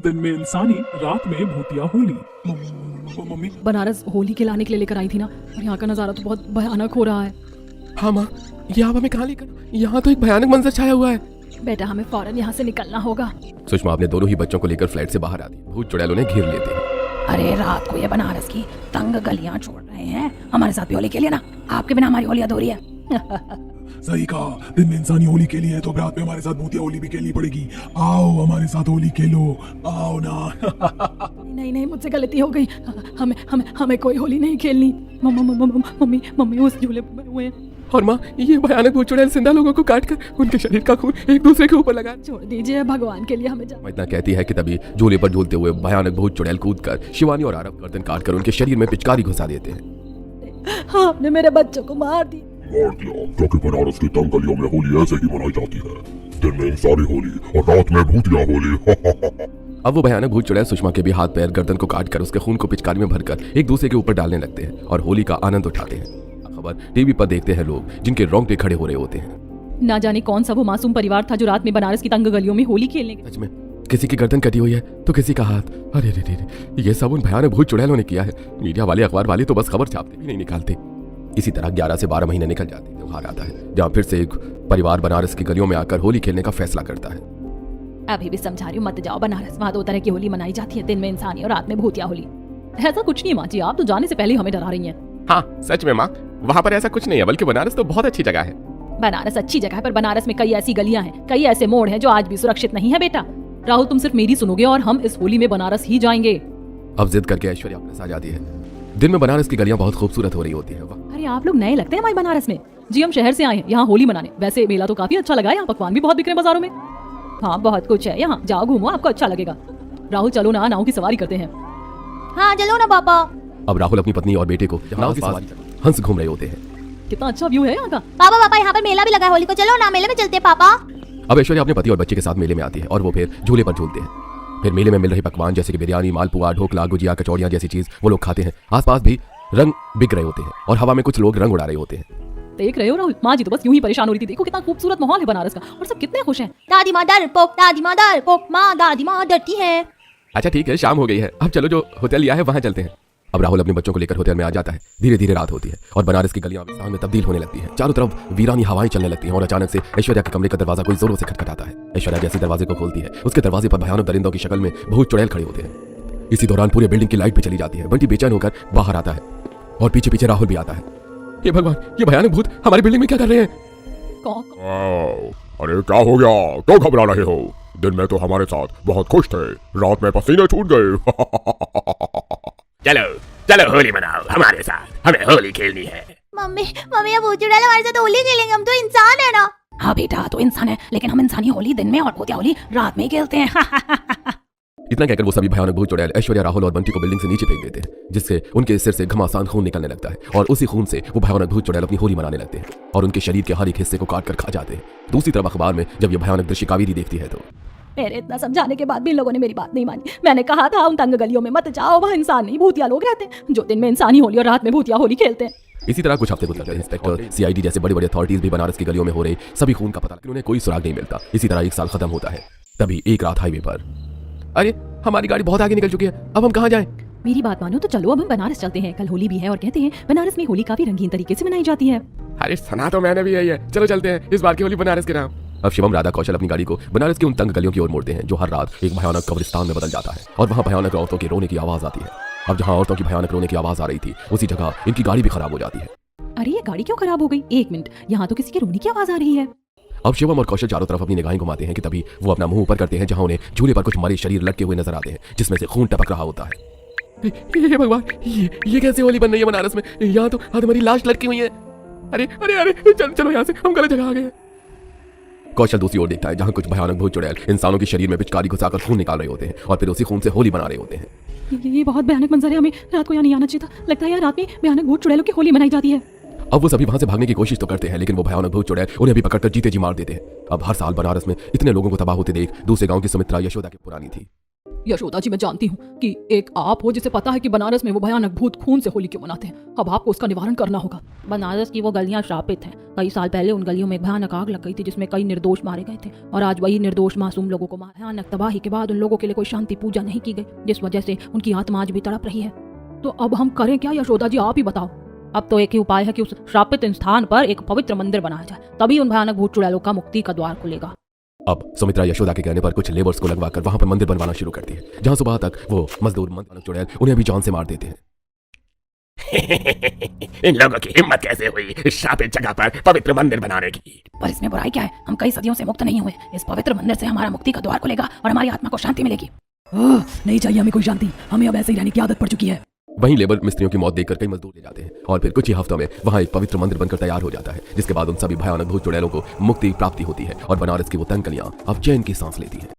दिन में इंसानी, रात में भूतिया होली। मम्मी बनारस होली के लाने के लिए लेकर आई थी ना, और यहाँ का नज़ारा तो बहुत भयानक हो रहा है। हाँ माँ, ये आप हमें कहाँ लेकर? यहाँ तो एक भयानक मंजर छाया हुआ है। बेटा हमें फौरन यहाँ से निकलना होगा। सुषमा अपने दोनों ही बच्चों को लेकर फ्लैट से बाहर आती है। भूत चुड़ैलों ने घेर लेते हैं। अरे रात को ये बनारस की तंग गलियां छोड़ रहे हैं, हमारे साथ भी होली खेलिए ना, आपके बिना हमारी होली अधूरी है। सही कहा, दिन में इंसानी होली खेली है तो रात में हमारे साथ भूतिया होली भी खेलनी पड़ेगी। आओ हमारे साथ होली खेलो, आओ ना। नहीं नहीं, मुझसे गलती हो गई। हमें हमें हमें कोई होली नहीं खेलनी। मम्मी मम्मी उस झूले पे हुए हैं। और माँ, ये भयानक भूत चुड़ैल जिंदा लोगों को काटकर उनके शरीर का खून एक दूसरे के ऊपर लगा। छोड़ दीजिए, भगवान के लिए हमें जा। इतना कहती है कि तभी झूले पर झूलते हुए भयानक भूत चुड़ैल कूदकर शिवानी और आरव गर्दन काटकर उनके शरीर में पिचकारी घुसा देते हैं। हाँ, आपने मेरे बच्चों को मार दिया क्योंकि बनारस की तंग गलियों में होली ऐसे ही मनाई जाती है, दिन में इंसानी होली और रात में भूतिया होली। अब वो भयानक भूत चुड़ैल सुषमा के भी हाथ पैर गर्दन को काटकर उसके खून को पिचकारी में भरकर एक दूसरे के ऊपर डालने लगते हैं और होली का आनंद उठाते हैं। खबर टीवी पर देखते हैं लोग, जिनके रोंगटे खड़े हो रहे होते हैं। ना जाने कौन सा वो मासूम परिवार था जो रात में बनारस की तंग गलियों में होली खेलने गया। सच में किसी की गर्दन कटी हुई है तो किसी का हाथ। अरे रे रे, ये सब उन भयानक भूत चुड़ैलों ने किया है। मीडिया वाले, अखबार वाले तो बस खबर छापते भी नहीं निकालते। इसी तरह 11 से 12 महीने निकल जाते हैं। त्योहार आता है जहाँ फिर से एक परिवार बनारस की गलियों में आकर होली खेलने का फैसला करता है। अभी भी समझा रही हूँ, मत जाओ बनारस। वहाँ 2 तरह की होली मनाई जाती है, दिन में इंसानी और रात में भूतिया होली। ऐसा कुछ नहीं माँ जी, आप तो जाने से पहले हमें डरा रही हैं। हाँ सच में माँ, वहाँ पर ऐसा कुछ नहीं है, बल्कि बनारस तो बहुत अच्छी जगह है। बनारस अच्छी जगह है, पर बनारस में कई ऐसी गलियां हैं, कई ऐसे मोड़ हैं जो आज भी सुरक्षित नहीं है। बेटा राहुल, तुम सिर्फ मेरी सुनोगे और हम इस होली में बनारस ही जाएंगे। अब जिद करके ऐश्वर्या अपने साथ जाती है। दिन में बनारस की गलियां बहुत खूबसूरत हो रही होती है। अरे आप लोग नए लगते हैं हमारे बनारस में। जी हम शहर से आए हैं यहाँ होली मनाने। वैसे मेला तो काफी अच्छा लगा है, यहाँ पकवान भी बहुत बिक रहे हैं बाजारों में। हाँ बहुत कुछ है यहाँ, जाओ घूमो, आपको अच्छा लगेगा। राहुल चलो ना, नाव की सवारी करते हैं। हाँ चलो ना पापा। अब राहुल अपनी पत्नी और बेटे को नाव की सवारी हंस घूम रहे होते हैं। कितना अच्छा व्यू है यहाँ का। पापा यहाँ पर मेला भी लगा है होली को, चलो ना मेले में चलते हैं पापा। अब ऐश्वर्या अपने पति और बच्चे के साथ मेले में आती है और वो फिर झूले पर झूलते हैं। फिर मेले में मिल रहे पकवान जैसे कि बिरयानी, मालपुआ, ढोकला, गुजिया, कचौड़ियाँ जैसी चीज वो लोग खाते हैं। आसपास भी रंग बिक रहे होते हैं और हवा में कुछ लोग रंग उड़ा रहे होते हैं। देख रहे हो राहुल, माँ जी तो बस यूं ही परेशान हो रही थी। देखो कितना खूबसूरत माहौल है बनारस का और सब कितने खुश हैं। दादी माँ डरपोक, दादी माँ डरपोक, माँ दादी माँ डरती है। अच्छा ठीक है, शाम हो गई है, अब चलो जो होटल लिया है वहाँ चलते हैं। अब राहुल अपने बच्चों को लेकर होटल में आ जाता है। धीरे धीरे रात होती है और बनारस की गलियां विशाल में तब्दील होने लगती हैं। चारों तरफ वीरानी हवाएं चलने लगती हैं और अचानक से ऐश्वर्या के कमरे का दरवाजा कोई जोरों से खटखटाता है। ऐश्वर्या जैसे दरवाजे को खोलती है, उसके दरवाजे पर भयानक दरिंदों की शक्ल में भूत चुड़ैल खड़े होते हैं। इसी दौरान पूरे बिल्डिंग की लाइट भी चली जाती है। बंटी बेचैन होकर बाहर आता है और पीछे पीछे राहुल भी आता है। ये भगवान, ये भयानक भूत हमारी बिल्डिंग में क्या कर रहे हैं? अरे क्या हो गया, क्यों घबरा रहे हो? दिन में तो हमारे साथ बहुत खुश थे, रात में पसीने छूट गए। चलो चलो होली मनाओ हमारे साथ, हमें होली खेलनी है। मम्मी ये भूत चुड़ैल हमारे साथ होली खेलेंगे, हम तो इंसान है ना। हाँ बेटा तो इंसान है, लेकिन हम इंसानी होली दिन में और भूतिया होली रात में ही खेलते हैं। इतना कहकर वो सभी भयानक भूत चुड़ैल ऐश्वर्या, राहुल और बंटी को बिल्डिंग से नीचे फेंक देते हैं, जिससे उनके सिर से घमासान खून निकलने लगता है और उसी खून से वो भयानक भूत चुड़ैल अपनी होली मनाने लगते हैं और उनके शरीर के हर एक हिस्से को काट कर खा जाते हैं। दूसरी तरफ अखबार में जब ये भयानक दृश्य कावेरी देखती है तो मेरे इतना समझाने के बाद भी इन लोगों ने मेरी बात नहीं मानी। मैंने कहा था उन तंग गलियों में मत जाओ, वहाँ इंसान नहीं भूतिया लोग रहते हैं जो दिन में इंसानी होली और रात में भूतिया होली खेलते हैं। इसी तरह कुछ हफ्ते गुजरते हैं। इंस्पेक्टर, सीआईडी जैसे बड़े बड़े अथॉरिटीज भी बनारस की गलियों में हो रहे सभी खून का पता, लेकिन उन्हें कोई सुराग नहीं मिलता। इसी तरह 1 साल खत्म होता है। तभी एक रात हाईवे पर, अरे हमारी गाड़ी बहुत आगे निकल चुकी है, अब हम कहाँ जाएं? मेरी बात मानो तो चलो अब हम बनारस चलते हैं। कल होली भी है और कहते हैं बनारस में होली काफी रंगीन तरीके से मनाई जाती है। अरे सुना तो मैंने भी यही है, चलो चलते हैं, इस बार की होली बनारस के नाम। अब शिवम, राधा, कौशल अपनी गाड़ी को बनारस की उन तंग गलियों की ओर मोड़ते हैं जो हर रात एक भयानक कब्रिस्तान में बदल जाता है और वहाँ भयानक औरतों के रोने की आवाज आती है। अब जहाँ औरतों की भयानक रोने की आवाज आ रही थी, उसी जगह इनकी गाड़ी भी खराब हो जाती है। अरे ये गाड़ी क्यों खराब हो गई? 1 मिनट, यहाँ तो किसी के रोने की आवाज आ रही है। अब शिवम और कौशल चारों तरफ अपनी निगाहें घुमाते हैं कि तभी वो अपना मुंह ऊपर करते हैं, जहाँ उन्हें झूले पर कुछ मरे शरीर लटके हुए नजर आते हैं, जिसमें से खून टपक रहा होता है। ये भगवान, ये कैसे होली बन रही है बनारस में? यहाँ तो हमारी लाश लटकी हुई है। अरे अरे अरे चलो यहाँ से, हम गलत जगह आ गए। कौशल दूसरी ओर देखता है जहाँ कुछ भयानक भूत चुड़ैल इंसानों के शरीर में पिचकारी घुसाकर खून निकाल रहे होते हैं और फिर उसी खून से होली बना रहे होते हैं। ये बहुत भयानक मंजर है, हमें रात को यहाँ नहीं आना चाहिए था। लगता है यार रात में भयानक भूत चुड़ैलों की होली मनाई जाती है। अब वो सभी वहां से भागने की कोशिश तो करते हैं, लेकिन वो भयानक भूत चुड़ैल उन्हें भी पकड़कर जीते जी मार देते हैं। अब हर साल बनारस में इतने लोगों को तबाह होते देख दूसरे गांव की सुमित्रा यशोदा की पुरानी थी। यशोदा जी, मैं जानती हूँ कि एक आप हो जिसे पता है कि बनारस में वो भयानक भूत खून से होली क्यों मनाते हैं। अब आपको उसका निवारण करना होगा। बनारस की वो गलियां श्रापित हैं। कई साल पहले उन गलियों में एक भयानक आग लग गई थी जिसमें कई निर्दोष मारे गए थे, और आज वही निर्दोष मासूम लोगों को भयानक तबाही के बाद उन लोगों के लिए कोई शांति पूजा नहीं की गई, जिस वजह से उनकी आत्मा आज भी तड़प रही है। तो अब हम करें क्या यशोदा जी, आप ही बताओ। अब तो एक ही उपाय है कि उस श्रापित स्थान पर एक पवित्र मंदिर बनाया जाए, तभी उन भयानक भूत चुड़ैलों का मुक्ति का द्वार खुलेगा। अब सुमित्रा यशोदा के कहने पर कुछ लेबर्स को लगवाकर वहां पर मंदिर बनवाना शुरू करती है, जहां सुबह तक वो मजदूर मंद चुड़ैल उन्हें भी जान से मार देते हैं। इन लोगों की हिम्मत कैसे हुई इस शापित जगह पर पवित्र मंदिर बनाने की? पर इसमें बुराई क्या है? हम कई सदियों से मुक्त नहीं हुए। इस पवित्र मंदिर से हमारा मुक्ति का द्वार खुलेगा और हमारी आत्मा को शांति मिलेगी। नहीं चाहिए हमें कोई शांति, हमें अब ऐसे ही रहने की आदत पड़ चुकी है। वहीं लेबर मिस्त्रियों की मौत देखकर कई मजदूर ले जाते हैं और फिर कुछ ही हफ्तों में वहां एक पवित्र मंदिर बनकर तैयार हो जाता है, जिसके बाद उन सभी भयानक भूत चुड़ैलों को मुक्ति प्राप्ति होती है और बनारस की वो तंग गलियां अब चैन की सांस लेती है।